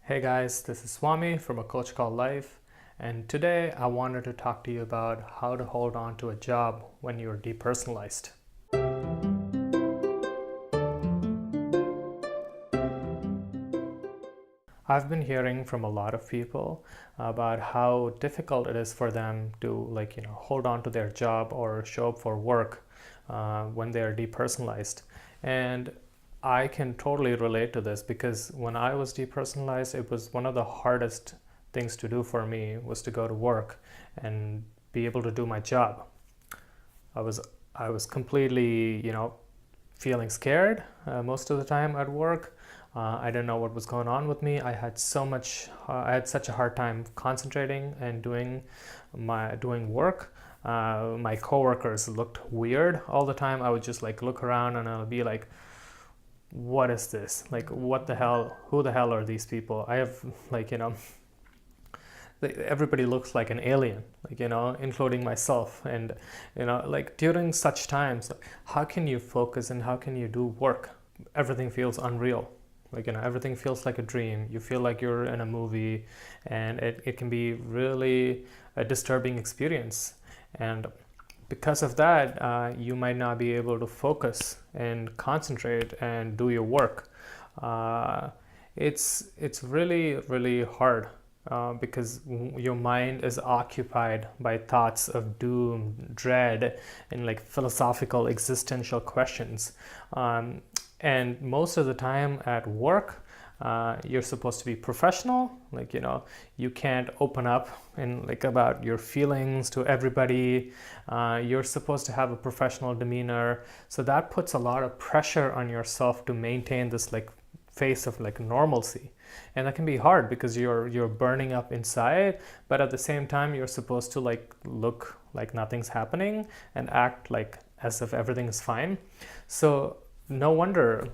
Hey guys, this is Swami from A Coach Called Life, and today I wanted to talk to you about how to hold on to a job when you're depersonalized. I've been hearing from a lot of people about how difficult it is for them to hold on to their job or show up for work when they're depersonalized. And I can totally relate to this because when I was depersonalized, it was one of the hardest things to do for me was to go to work and be able to do my job. I was completely, feeling scared most of the time at work. I didn't know what was going on with me. I had such a hard time concentrating and doing work. My coworkers looked weird all the time. I would just look around and I'll be like, what is this? What the hell? Who the hell are these people? I have everybody looks like an alien, including myself. And during such times, how can you focus and how can you do work? Everything feels unreal. Everything feels like a dream. You feel like you're in a movie, and it can be really a disturbing experience. And because of that, you might not be able to focus and concentrate and do your work. It's really, really hard because your mind is occupied by thoughts of doom, dread, and philosophical existential questions. And most of the time at work, you're supposed to be professional. You can't open up and about your feelings to everybody. You're supposed to have a professional demeanor. So that puts a lot of pressure on yourself to maintain this face of normalcy. And that can be hard because you're burning up inside, but at the same time you're supposed to look like nothing's happening and act as if everything is fine. So no wonder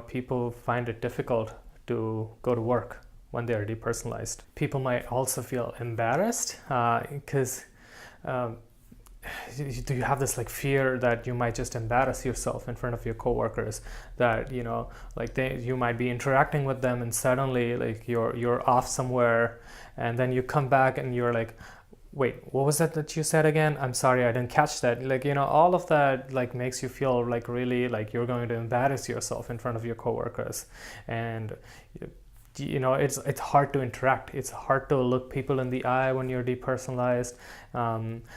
people find it difficult to go to work when they're depersonalized. People might also feel embarrassed because do you have this fear that you might just embarrass yourself in front of your coworkers, that you might be interacting with them and suddenly you're off somewhere and then you come back and you're like, wait, what was that you said again? I'm sorry, I didn't catch that. All of that makes you feel really you're going to embarrass yourself in front of your coworkers. And it's hard to interact. It's hard to look people in the eye when you're depersonalized,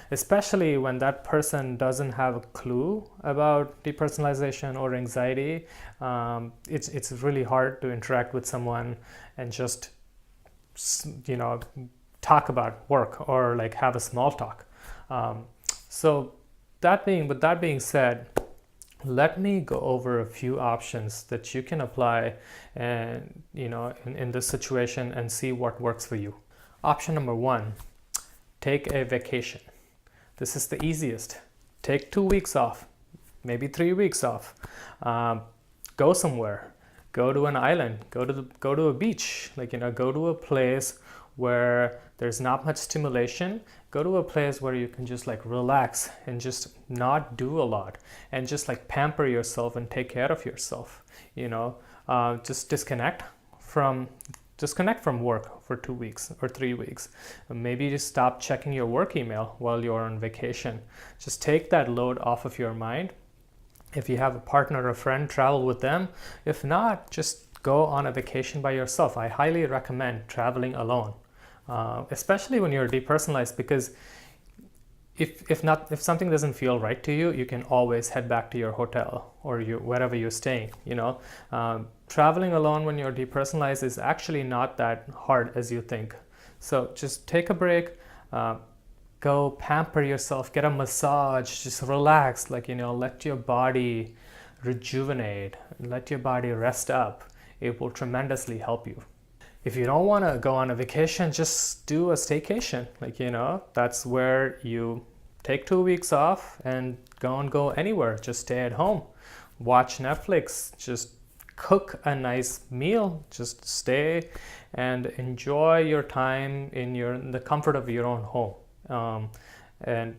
especially when that person doesn't have a clue about depersonalization or anxiety. It's really hard to interact with someone and just talk about work or have a small talk. So that being said, let me go over a few options that you can apply and in this situation and see what works for you. Option number 1, take a vacation. This is the easiest. Take 2 weeks off, maybe 3 weeks off. Go somewhere. Go to an island. Go to a beach. Go to a place where there's not much stimulation. Go to a place where you can just relax and just not do a lot and just pamper yourself and take care of yourself. Just disconnect from work for 2 weeks or 3 weeks. Maybe just stop checking your work email while you're on vacation. Just take that load off of your mind. If you have a partner or a friend, travel with them. If not, just go on a vacation by yourself. I highly recommend traveling alone. Especially when you're depersonalized, because if something doesn't feel right to you, you can always head back to your hotel or wherever you're staying. Traveling alone when you're depersonalized is actually not that hard as you think. So just take a break, go pamper yourself, get a massage, just relax, let your body rejuvenate, let your body rest up. It will tremendously help you. If you don't want to go on a vacation, just do a staycation. That's where you take 2 weeks off and go anywhere. Just stay at home, watch Netflix, just cook a nice meal, just stay and enjoy your time in the comfort of your own home. And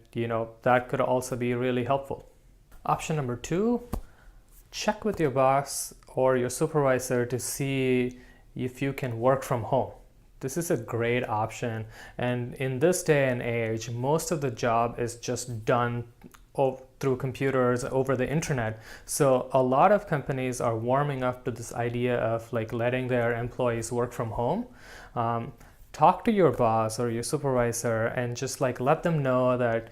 that could also be really helpful. Option number 2, check with your boss or your supervisor to see if you can work from home. This is a great option, and in this day and age, most of the job is just done through computers over the internet. So a lot of companies are warming up to this idea of like letting their employees work from home. Talk to your boss or your supervisor and just like let them know that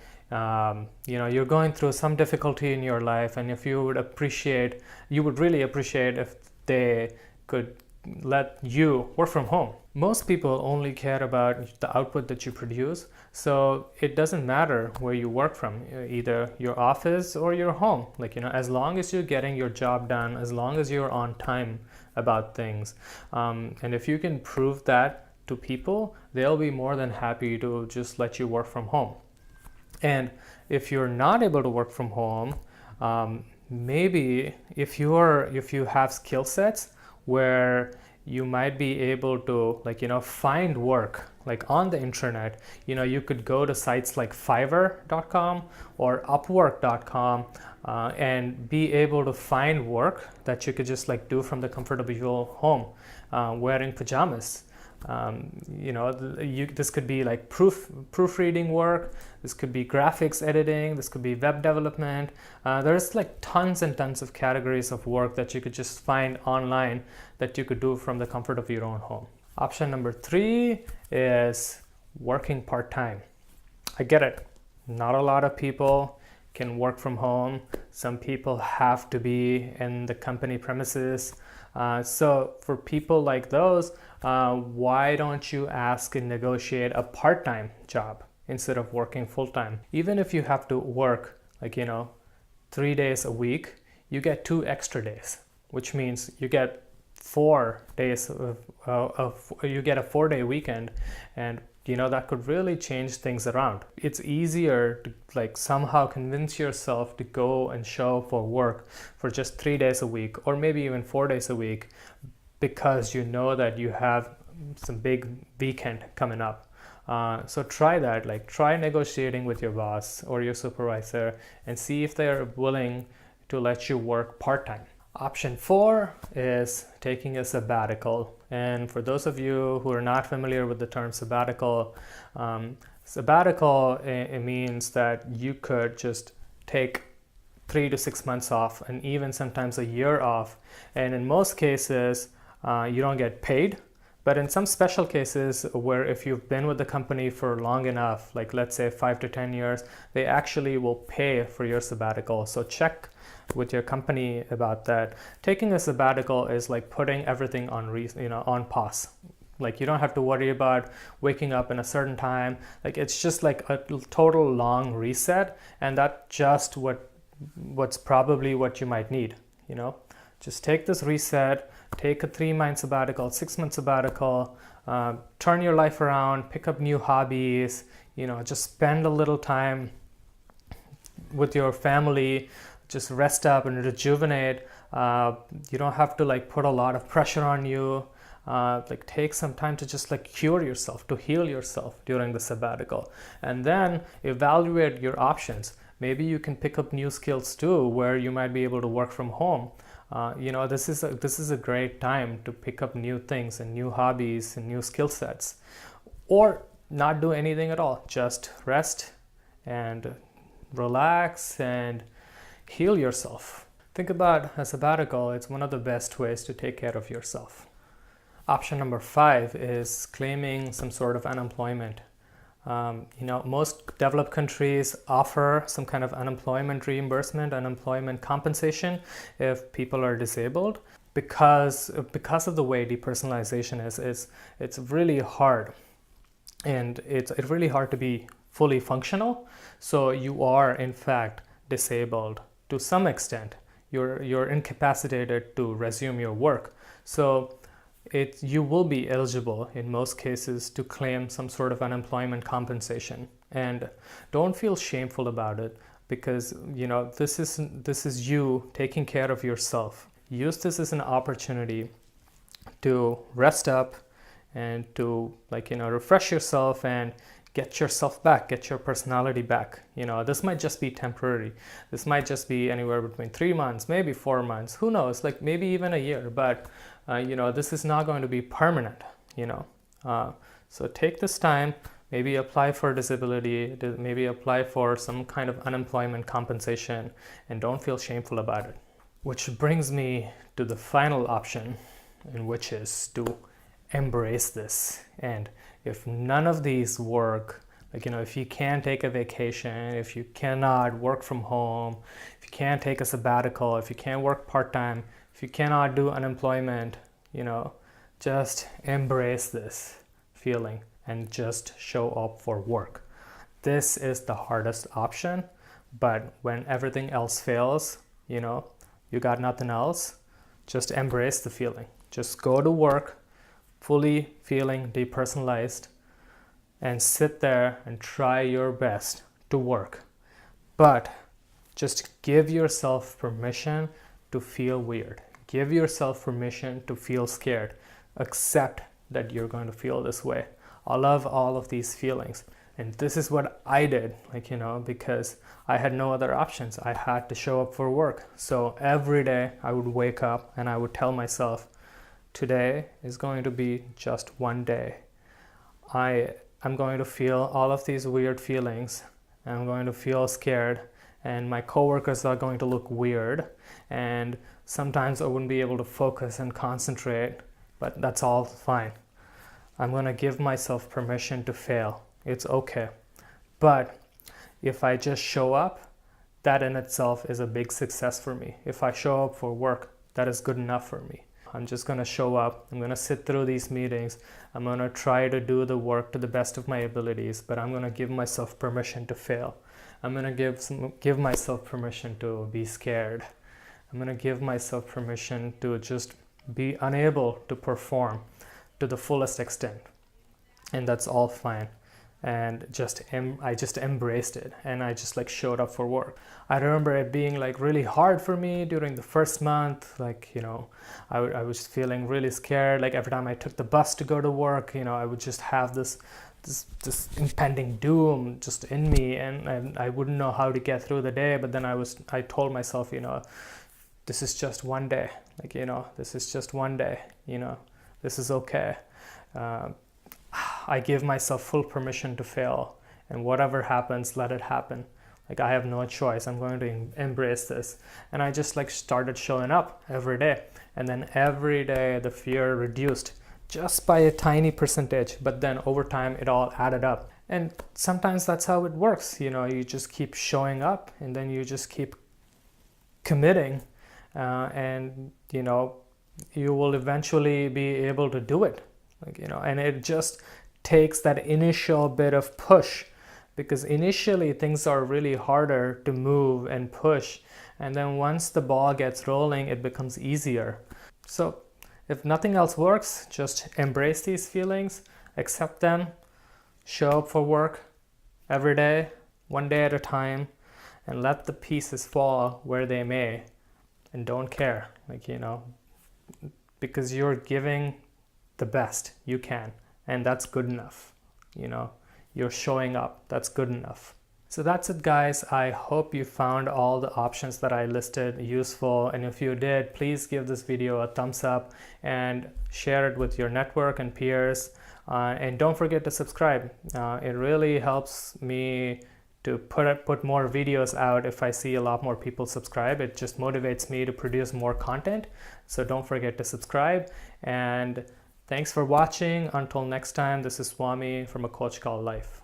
you're going through some difficulty in your life, and if you would really appreciate if they could let you work from home. Most people only care about the output that you produce, so it doesn't matter where you work from, either your office or your home. As long as you're getting your job done, as long as you're on time about things, and if you can prove that to people, they'll be more than happy to just let you work from home. And if you're not able to work from home, maybe if you have skill sets where you might be able to find work on the internet. You could go to sites like Fiverr.com or Upwork.com and be able to find work that you could just do from the comfort of your home, wearing pajamas. This could be proofreading work, this could be graphics editing, this could be web development. There's tons and tons of categories of work that you could just find online that you could do from the comfort of your own home. Option number 3 is working part-time. I get it. Not a lot of people can work from home. Some people have to be in the company premises. So for people like those, why don't you ask and negotiate a part-time job instead of working full-time? Even if you have to work 3 days a week, you get 2 extra days, which means you get 4 days you get a 4-day weekend, and that could really change things around. It's easier to somehow convince yourself to go and show up for work for just 3 days a week, or maybe even 4 days a week, because you know that you have some big weekend coming up. So try that. Try negotiating with your boss or your supervisor and see if they're willing to let you work part-time. Option 4 is taking a sabbatical. And for those of you who are not familiar with the term sabbatical, it means that you could just take 3 to 6 months off, and even sometimes a year off. And in most cases, you don't get paid. But in some special cases where if you've been with the company for long enough, let's say 5 to 10 years, they actually will pay for your sabbatical. So check with your company about that. Taking a sabbatical is like putting everything on pause. You don't have to worry about waking up in a certain time. It's just a total long reset, and that's just what's probably what you might need. Just take this reset, take a 3-month sabbatical, 6-month sabbatical, turn your life around, pick up new hobbies, just spend a little time with your family, just rest up and rejuvenate. You don't have to put a lot of pressure on you. Take some time to just cure yourself, to heal yourself during the sabbatical, and then evaluate your options. Maybe you can pick up new skills too, where you might be able to work from home. This is a great time to pick up new things and new hobbies and new skill sets, or not do anything at all. Just rest and relax and heal yourself. Think about a sabbatical. It's one of the best ways to take care of yourself. Option number 5 is claiming some sort of unemployment. Most developed countries offer some kind of unemployment reimbursement, unemployment compensation if people are disabled. Because of the way depersonalization is it's really hard, and it's really hard to be fully functional. So you are in fact disabled to some extent. You're incapacitated to resume your work. So you will be eligible in most cases to claim some sort of unemployment compensation. And don't feel shameful about it, because this is you taking care of yourself. Use this as an opportunity to rest up and to refresh yourself and get yourself back, get your personality back. This might just be temporary. This might just be anywhere between 3 months, maybe 4 months, who knows, maybe even a year. But this is not going to be permanent, so take this time, maybe apply for disability, maybe apply for some kind of unemployment compensation, and don't feel shameful about it. Which brings me to the final option, and which is to embrace this. And if none of these work, if you can't take a vacation, if you cannot work from home, if you can't take a sabbatical, if you can't work part-time, if you cannot do unemployment, just embrace this feeling and just show up for work. This is the hardest option, but when everything else fails, you got nothing else, just embrace the feeling. Just go to work fully feeling depersonalized and sit there and try your best to work. But just give yourself permission to feel weird. Give yourself permission to feel scared. Accept that you're going to feel this way. I love all of these feelings. And this is what I did, because I had no other options. I had to show up for work. So every day I would wake up and I would tell myself, today is going to be just one day. I'm going to feel all of these weird feelings. I'm going to feel scared, and my coworkers are going to look weird, and sometimes I wouldn't be able to focus and concentrate, but that's all fine. I'm going to give myself permission to fail. It's okay. But if I just show up, that in itself is a big success for me. If I show up for work, that is good enough for me. I'm just going to show up. I'm going to sit through these meetings. I'm going to try to do the work to the best of my abilities, but I'm going to give myself permission to fail. I'm going to give myself permission to be scared. I'm going to give myself permission to just be unable to perform to the fullest extent. And that's all fine. And I just embraced it, and I just showed up for work. I remember it being really hard for me during the first month. I was feeling really scared. Every time I took the bus to go to work, I would just have this impending doom just in me, and I wouldn't know how to get through the day. But then I told myself, this is just one day. This is just one day. This is okay. I give myself full permission to fail, and whatever happens, let it happen. I have no choice. I'm going to embrace this. And I just started showing up every day. And then every day the fear reduced just by a tiny percentage, but then over time it all added up. And sometimes that's how it works. You just keep showing up, and then you just keep committing, and you will eventually be able to do it. And it just takes that initial bit of push, because initially things are really harder to move and push, and then once the ball gets rolling, it becomes easier. So if nothing else works, just embrace these feelings, accept them, show up for work every day, one day at a time, and let the pieces fall where they may, and don't care, because you're giving the best you can, and that's good enough. You're showing up, that's good enough. So that's it, guys. I hope you found all the options that I listed useful, and if you did, please give this video a thumbs up and share it with your network and peers, and don't forget to subscribe. It really helps me to put more videos out. If I see a lot more people subscribe, it just motivates me to produce more content. So don't forget to subscribe, and thanks for watching. Until next time, this is Swami from A Coach Called Life.